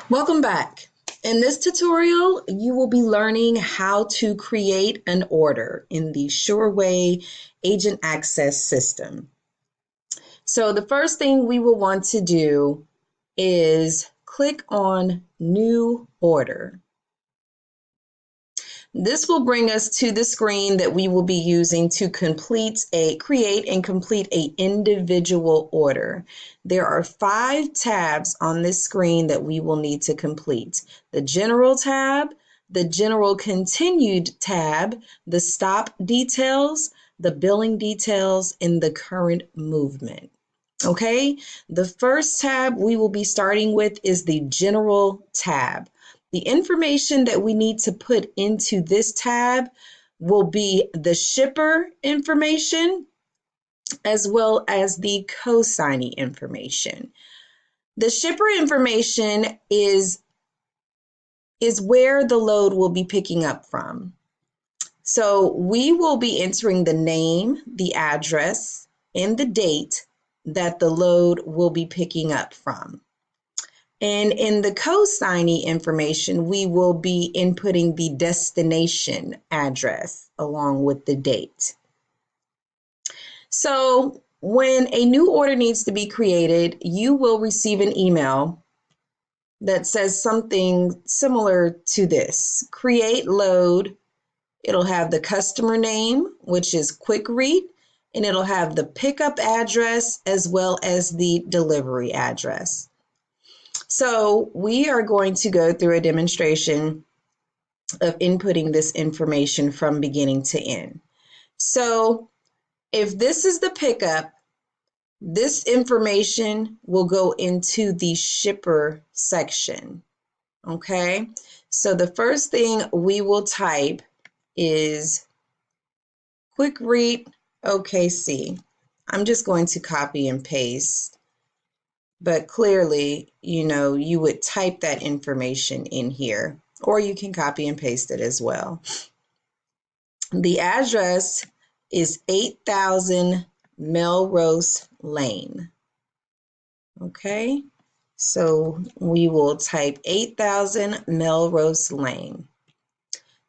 Welcome back. In this tutorial, you will be learning how to create an order in the SureWay Agent Access system. So the first thing we will want to do is click on New Order. This will bring us to the screen that we will be using to create and complete an individual order. There are 5 tabs on this screen that we will need to complete. The General tab, the General Continued tab, the Stop Details, the Billing Details, and the Current Movement. Okay, the first tab we will be starting with is the General tab. The information that we need to put into this tab will be the shipper information as well as the co-signee information. The shipper information is where the load will be picking up from. So we will be entering the name, the address, and the date that the load will be picking up from. And in the co-signee information, we will be inputting the destination address along with the date. So when a new order needs to be created, you will receive an email that says something similar to this: create load. It'll have the customer name, which is QuickRead, and it'll have the pickup address as well as the delivery address. So we are going to go through a demonstration of inputting this information from beginning to end. So if this is the pickup, this information will go into the shipper section. Okay, so the first thing we will type is QuickRead OKC. I'm just going to copy and paste. But clearly, you would type that information in here, or you can copy and paste it as well. The address is 8000 Melrose Lane. Okay, so we will type 8000 Melrose Lane.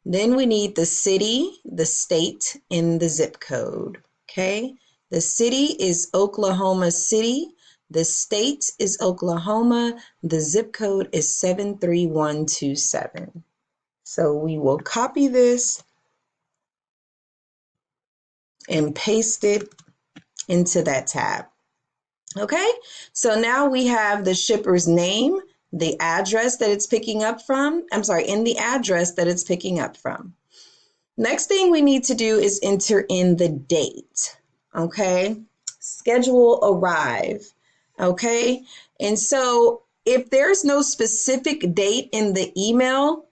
Then we need the city, the state, and the zip code. Okay, the city is Oklahoma City. The state is Oklahoma. The zip code is 73127. So we will copy this and paste it into that tab. Okay, so now we have the shipper's name, the address that it's picking up from, and the address that it's picking up from. Next thing we need to do is enter in the date. Okay, schedule arrive. Okay, and so if there's no specific date in the email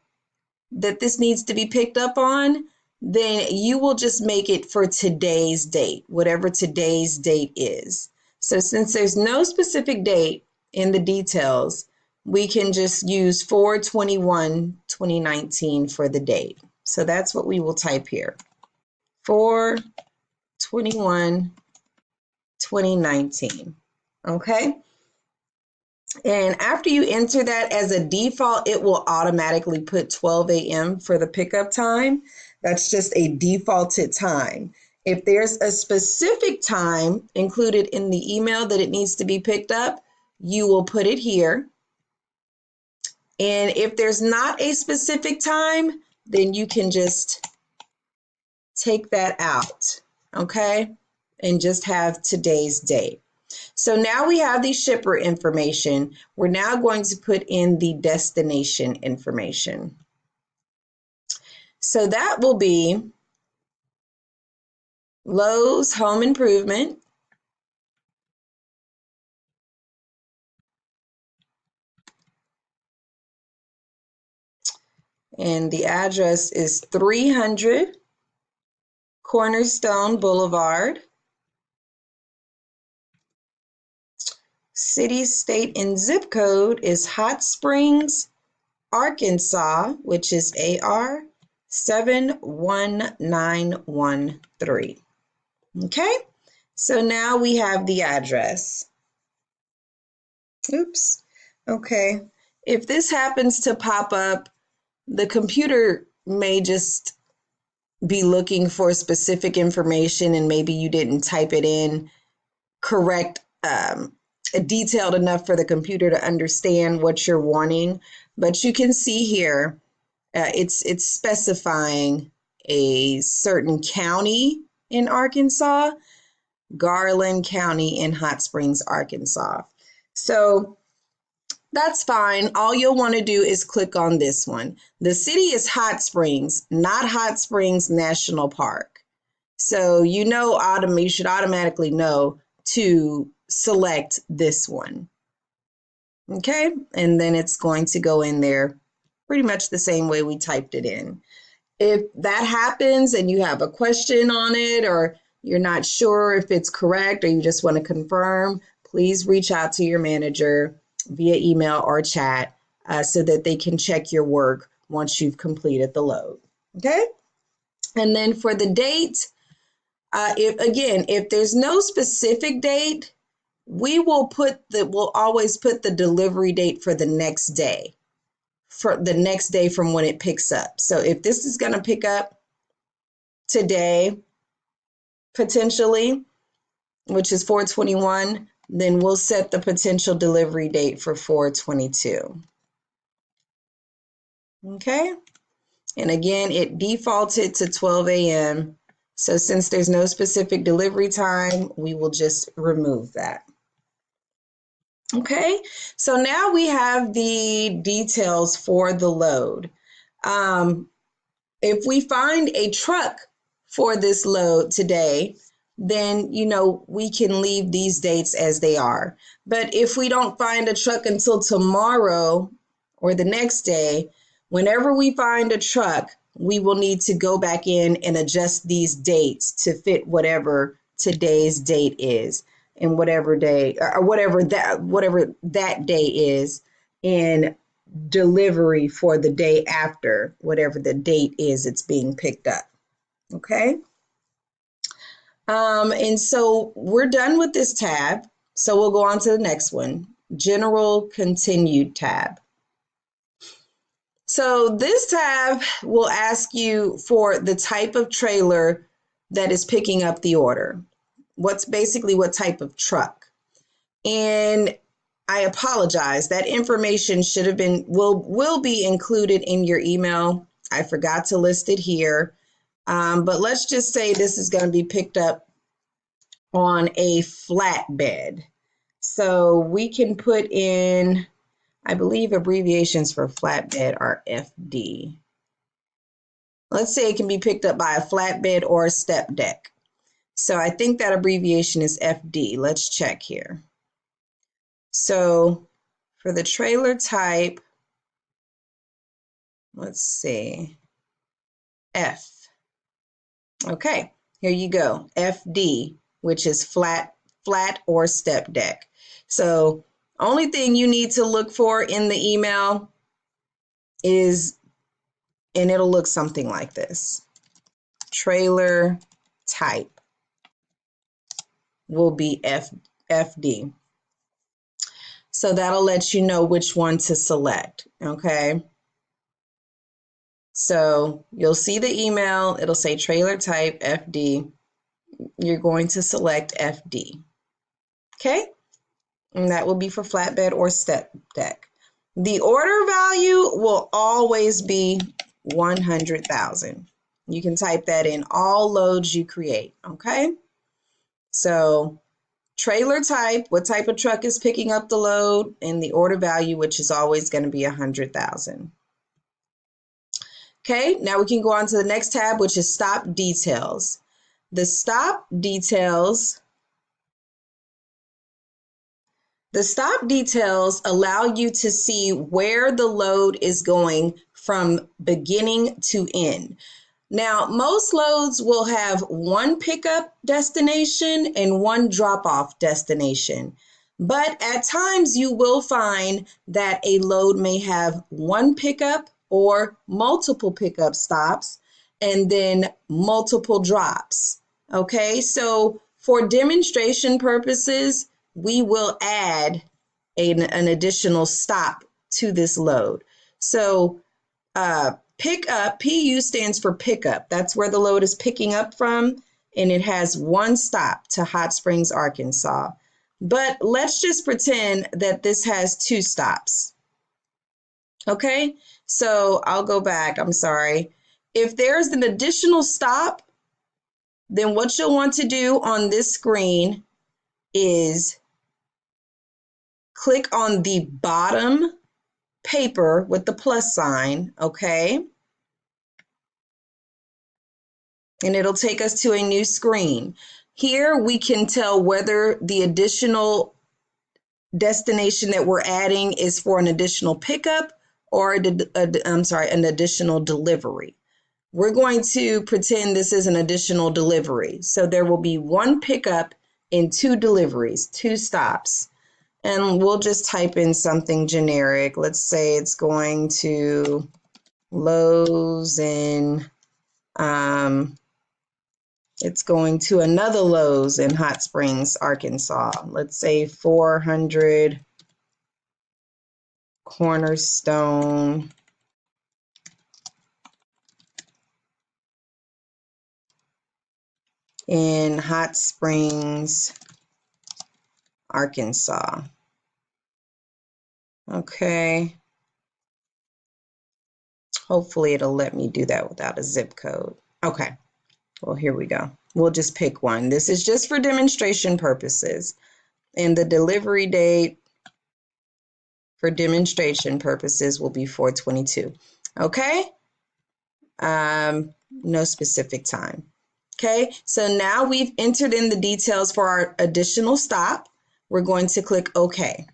that this needs to be picked up on, then you will just make it for today's date, whatever today's date is. So since there's no specific date in the details, we can just use 4/21/2019 for the date. So that's what we will type here. 4/21/2019. Okay. And after you enter that, as a default, it will automatically put 12 a.m. for the pickup time. That's just a defaulted time. If there's a specific time included in the email that it needs to be picked up, you will put it here. And if there's not a specific time, then you can just take that out, okay? And just have today's date. So now we have the shipper information. We're now going to put in the destination information. So that will be Lowe's Home Improvement. And the address is 300 Cornerstone Boulevard. City, state, and zip code is Hot Springs, Arkansas, which is AR 71913. Okay, so now we have the address. Oops, okay. If this happens to pop up, the computer may just be looking for specific information and maybe you didn't type it in correct, detailed enough for the computer to understand what you're wanting. But you can see here, it's specifying a certain county in Arkansas, Garland County in Hot Springs, Arkansas. So that's fine. All you'll want to do is click on this one. The city is Hot Springs, not Hot Springs National Park. So you should automatically know to select this one. Okay, and then it's going to go in there pretty much the same way we typed it in. If that happens and you have a question on it, or you're not sure if it's correct, or you just want to confirm, please reach out to your manager via email or chat so that they can check your work once you've completed the load. Okay, and then for the date, if there's no specific date, we'll always put the delivery date for the next day, from when it picks up. So if this is going to pick up today, potentially, which is 4/21, then we'll set the potential delivery date for 4/22. Okay. And again, it defaulted to 12 a.m. So since there's no specific delivery time, we will just remove that. Okay, so now we have the details for the load. If we find a truck for this load today, then, we can leave these dates as they are. But if we don't find a truck until tomorrow or the next day, whenever we find a truck, we will need to go back in and adjust these dates to fit whatever today's date is, and whatever day or whatever that day is in delivery for the day after, whatever the date is it's being picked up. Okay. And so we're done with this tab. So we'll go on to the next one, General Continued tab. So this tab will ask you for the type of trailer that is picking up the order. What type of truck. And I apologize, that information will be included in your email. I forgot to list it here. But let's just say this is going to be picked up on a flatbed. So we can put in, I believe abbreviations for flatbed are FD. Let's say it can be picked up by a flatbed or a step deck. So I think that abbreviation is FD. Let's check here. So for the trailer type, let's see, F. Okay, here you go, FD, which is flat or step deck. So only thing you need to look for in the email is, and it'll look something like this, trailer type will be FD. So that'll let you know which one to select, okay? So you'll see the email, it'll say trailer type FD. You're going to select FD, okay? And that will be for flatbed or step deck. The order value will always be 100,000. You can type that in all loads you create, okay? So trailer type, what type of truck is picking up the load, and the order value, which is always going to be 100,000. Okay, now we can go on to the next tab, which is stop details. The stop details allow you to see where the load is going from beginning to end. Now, most loads will have one pickup destination and one drop-off destination, but at times you will find that a load may have one pickup or multiple pickup stops and then multiple drops. Okay, so for demonstration purposes, we will add an additional stop to this load. So pick up, PU stands for pickup. That's where the load is picking up from, and it has one stop to Hot Springs, Arkansas. But let's just pretend that this has two stops. Okay, so I'll go back. I'm sorry. If there's an additional stop, then what you'll want to do on this screen is click on the bottom paper with the plus sign, okay? And it'll take us to a new screen. Here we can tell whether the additional destination that we're adding is for an additional pickup or an additional delivery. We're going to pretend this is an additional delivery. So there will be one pickup and two deliveries, two stops. And we'll just type in something generic. Let's say it's going to Lowe's in, it's going to another Lowe's in Hot Springs, Arkansas. Let's say 400 Cornerstone in Hot Springs, Arkansas. Okay. Hopefully it'll let me do that without a zip code. Okay. Well, here we go. We'll just pick one. This is just for demonstration purposes. And the delivery date for demonstration purposes will be 4/22. Okay? No specific time. Okay, so now we've entered in the details for our additional stop. We're going to click OK.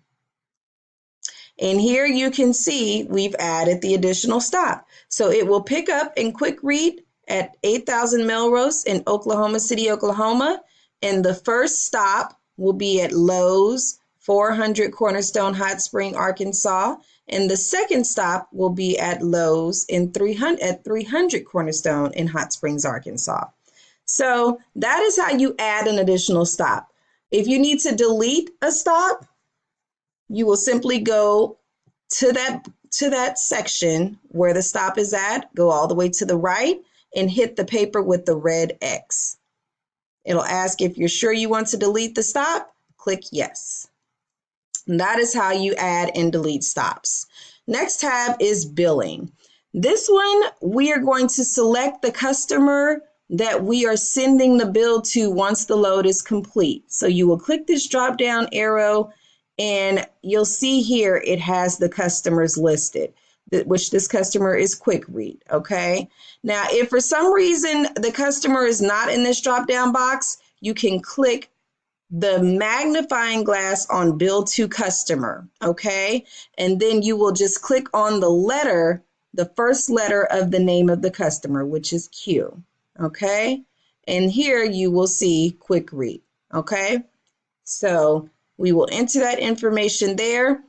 And here you can see we've added the additional stop. So it will pick up and quick read at 8000 Melrose in Oklahoma City, Oklahoma. And the first stop will be at Lowe's, 400 Cornerstone, Hot Spring, Arkansas. And the second stop will be at Lowe's at 300 Cornerstone in Hot Springs, Arkansas. So that is how you add an additional stop. If you need to delete a stop, you will simply go to that section where the stop is at, go all the way to the right and hit the paper with the red X. It'll ask if you're sure you want to delete the stop, click yes. And that is how you add and delete stops. Next tab is billing. This one, we are going to select the customer that we are sending the bill to once the load is complete. So you will click this drop down arrow and you'll see here it has the customers listed, which this customer is Quick Read, okay? Now, if for some reason the customer is not in this drop down box, you can click the magnifying glass on Bill to Customer, okay? And then you will just click on the letter, the first letter of the name of the customer, which is Q, okay? And here you will see Quick Read, okay? So we will enter that information there.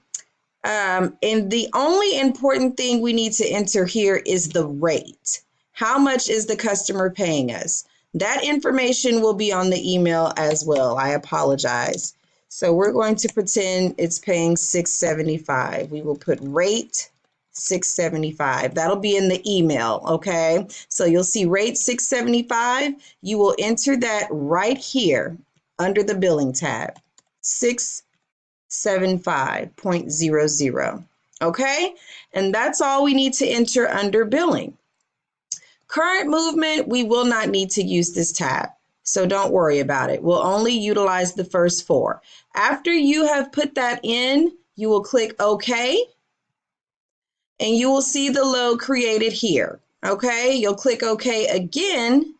And the only important thing we need to enter here is the rate. How much is the customer paying us? That information will be on the email as well. I apologize. So we're going to pretend it's paying $6.75. We will put rate $6.75. That'll be in the email, okay? So you'll see rate $6.75. You will enter that right here under the billing tab, 675.00, okay? And that's all we need to enter under billing. Current movement, we will not need to use this tab, so don't worry about it. We'll only utilize the first four. After you have put that in, you will click OK, and you will see the load created here, okay? You'll click OK again,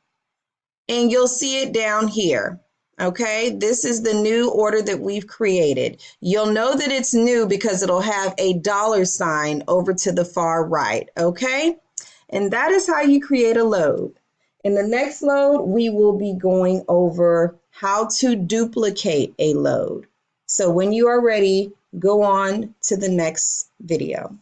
and you'll see it down here, okay? This is the new order that we've created. You'll know that it's new because it'll have a $sign over to the far right, okay? And that is how you create a load. In the next load, we will be going over how to duplicate a load. So when you are ready, go on to the next video.